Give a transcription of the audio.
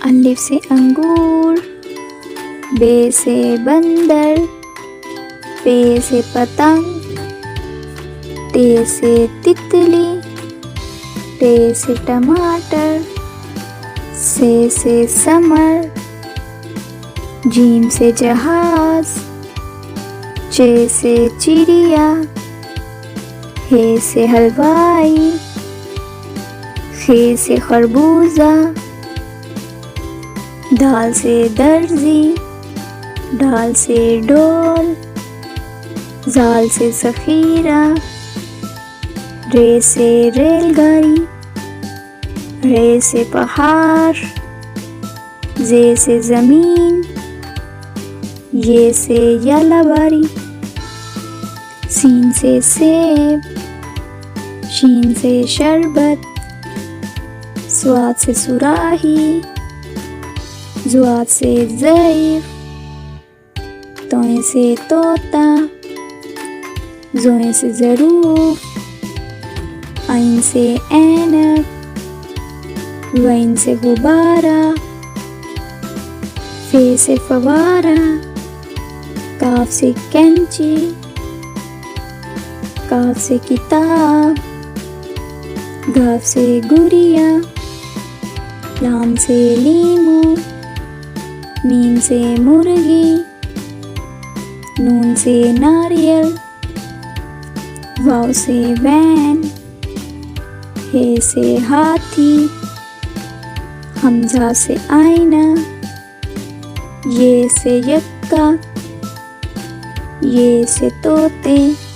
अलिफ से अंगूर, बे से बंदर, पे से पतंग, टे से तितली, टे से टमाटर, से समर, जीम से जहाज, चे से चिड़िया, हे से हलवाई, खे से खरबूजा, दाल से दर्जी, डाल से डोल, जाल से ज़ख़ीरा, रे से रेलगाड़ी, रे से पहाड़, जे से ज़मीन, ये से यालाबारी, सीन से सेब, शीन से शरबत, स्वाद से सुराही, जुआद से ज़ईफ़, तोए से तोता, जोए से ज़रूफ़, आइन से ऐनक, वाइन से गुब्बारा, फे से फवारा, काफ से कैंची, काफ से किताब, गाफ से गुड़िया, लाम से लीमू, मीम से मुर्गी, नून से नारियल, वाव से वैन, हे से हाथी, हमजा से आईना, ये से यक्का, ये से तोते।